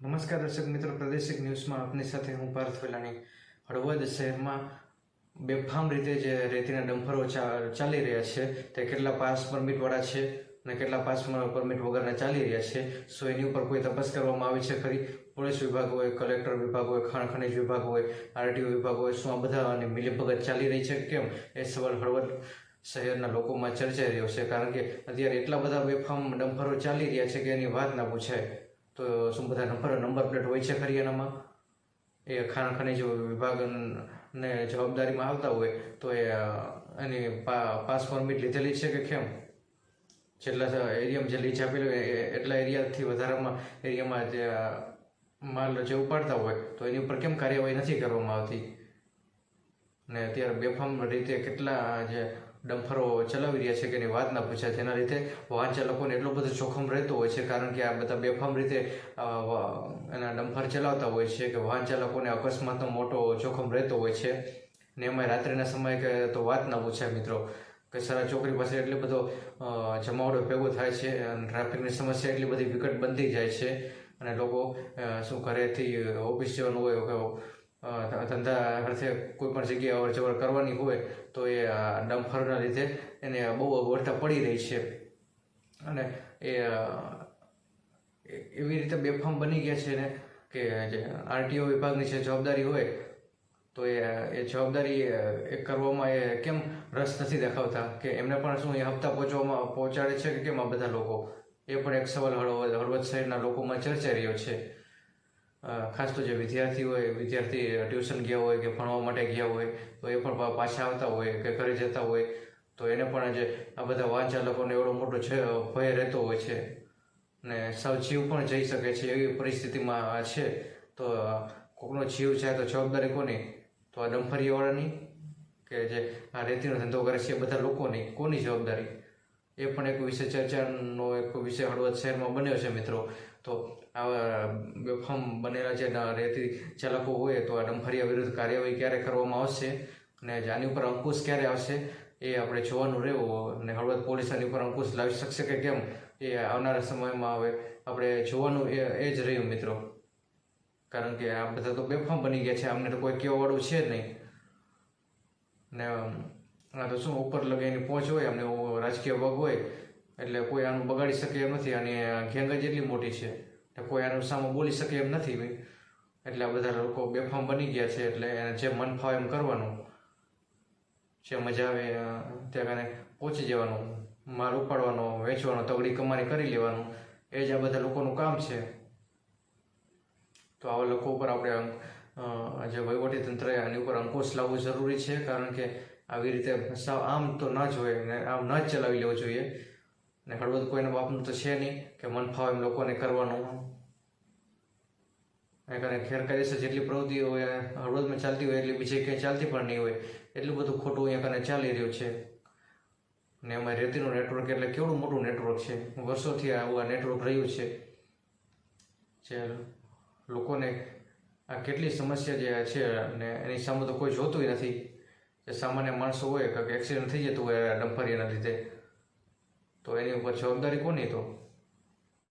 નમસ્કાર દર્શક મિત્રો, પ્રાદેશિક ન્યૂઝમાં આપની સાથે હું પાર્થ વેલાણી. હળવદ શહેરમાં બેફામ રીતે જે રેતીના ડમ્પરો ચાલી રહ્યા છે તે કેટલા પાસ પરમિટવાળા છે અને કેટલા પાસ પરમિટ વગરના ચાલી રહ્યા છે. સો એની ઉપર કોઈ તપાસ કરવામાં આવી છે ખરી? પોલીસ વિભાગ હોય, કલેક્ટર વિભાગ હોય, ખાણ ખનિજ વિભાગ હોય, આરટીઓ વિભાગ હોય, શું આ બધાની મિલીભગત ચાલી રહી છે કેમ? એ સવાલ હળવદ શહેરના લોકોમાં ચર્ચાઈ રહ્યો છે. કારણ કે અત્યારે એટલા બધા બેફામ ડમ્પરો ચાલી રહ્યા છે કે એની વાત ના પૂછાય. તો શું બધા નંબર પ્લેટ હોય છે ખરી એનામાં? એ ખાણ ખનિજ વિભાગને જવાબદારીમાં આવતા હોય તો એની પાસ પરમિટ લીધેલી છે કે કેમ? જેટલા એરિયામાં જે લીઝ આપેલું હોય એટલા એરિયાથી વધારામાં એરિયામાં જે માલ જે ઉપાડતા હોય તો એની ઉપર કેમ કાર્યવાહી નથી કરવામાં આવતી? ને અત્યારે બેફામ રીતે કેટલા જે ડમ્પરો ચલાવી રહ્યા છે કે એની વાત ના પૂછાય. તેના લીધે વાહન ચાલકોને એટલો બધો જોખમ રહેતો હોય છે. કારણ કે આ બધા બેફામ રીતે એના ડમ્પર ચલાવતા હોય છે કે વાહન ચાલકોને અકસ્માતનો મોટો જોખમ રહેતો હોય છે. ને એમાં રાત્રિના સમયે કે તો વાત ના પૂછાય મિત્રો, કે સરા ચોકડી પાસે એટલો બધો જમાવડો ભેગો થાય છે અને ટ્રાફિકની સમસ્યા એટલી બધી વિકટ બનતી જાય છે. અને લોકો શું ઘરેથી ઓફિસ જવાનું હોય કે ધંધા અર્થે કોઈ પણ જગ્યાએ અવર જવર કરવાની હોય તો એ ડમ્પરના લીધે એને બહુ અગવડતા પડી રહી છે. અને એ એવી રીતે બેફામ બની ગયા છે ને કે જે આરટીઓ વિભાગની જે જવાબદારી હોય તો એ જવાબદારી એ કરવામાં એ કેમ રસ નથી દેખાવતા? કે એમને પણ શું એ હપ્તા પહોંચાડે છે કે કેમ આ બધા લોકો? એ પણ એક સવાલ હળવદ શહેરના લોકોમાં ચર્ચાઈ રહ્યો છે. ખાસ તો જે વિદ્યાર્થી ટ્યુશન ગયા હોય કે ભણવા માટે ગયા હોય તો એ પણ પાછા આવતા હોય કે ઘરે જતા હોય તો એને પણ જે આ બધા વાહન ચાલકોને એવડો મોટો ભય રહેતો હોય છે ને સાવ જીવ પણ જઈ શકે છે એવી પરિસ્થિતિમાં છે. તો કોકનો જીવ જાય તો જવાબદારી કોની? તો આ ડમ્ફરીવાળાની કે જે આ રેતીનો ધંધો કરે છે એ બધા લોકોની કોની જવાબદારી? એ પણ એક વિષય ચર્ચાનો એક વિષય હળવદ શહેરમાં બન્યો છે મિત્રો. તો આવા બેફામ બનેલા જે રેતી ચાલકો હોય તો આ ડમ્ફરિયા વિરુદ્ધ કાર્યવાહી ક્યારે કરવામાં આવશે અને આની ઉપર અંકુશ ક્યારે આવશે એ આપણે જોવાનું રહેવું. અને હળવદ પોલીસ આની ઉપર અંકુશ લાવી શકશે કે કેમ એ આવનારા સમયમાં હવે આપણે જોવાનું એ જ રહ્યું મિત્રો. કારણ કે આ બધા તો બેફામ બની ગયા છે, આમને તો કોઈ કહેવાવાળું છે જ નહીં. ને આ તો શું ઉપર લગે એની પહોંચ હોય, અમને રાજકીય વગ હોય એટલે કોઈ આનું બગાડી શકે એમ નથી. અને ગેંગ જ એટલી મોટી છે કોઈ આનું સામે બોલી શકે એમ નથી. એટલે આ બધા લોકો બેફામ બની ગયા છે. એટલે જે મન ફાવે એમ કરવાનું, જે મજા આવે ત્યાં કાને પહોંચી જવાનું, માલ ઉપાડવાનો, વેચવાનો, તગડી કમાણી કરી લેવાનું, એ જ આ બધા લોકોનું કામ છે. તો આવા લોકો ઉપર આપણે જે વહીવટી તંત્ર આની ઉપર અંકુશ લાવવું જરૂરી છે. કારણ કે આવી રીતે સાવ આમ તો ના જ હોય ને આમ ના જ ચલાવી લેવું જોઈએ. ને હળવદ કોઈના બાપનું તો છે નહીં કે મન ફાવે એમ લોકોને કરવાનું. કારણ ગેરકાયદેસર જેટલી પ્રવૃત્તિઓ હોય હળવદમાં ચાલતી હોય એટલી બીજે ક્યાંય ચાલતી પણ નહીં હોય. એટલું બધું ખોટું અહીંયા કને ચાલી રહ્યું છે. ને એમાં રેતીનું નેટવર્ક એટલે કેવડું મોટું નેટવર્ક છે. વર્ષોથી આવું આ નેટવર્ક રહ્યું છે. જે લોકોને આ કેટલી સમસ્યા જે છે ને એની સામે તો કોઈ જોતું નથી. જે સામાન્ય માણસો હોય કે એક્સિડન્ટ થઈ જતું હોય ડમ્ફરિયાના લીધે તો એની ઉપર જવાબદારી કોની? તો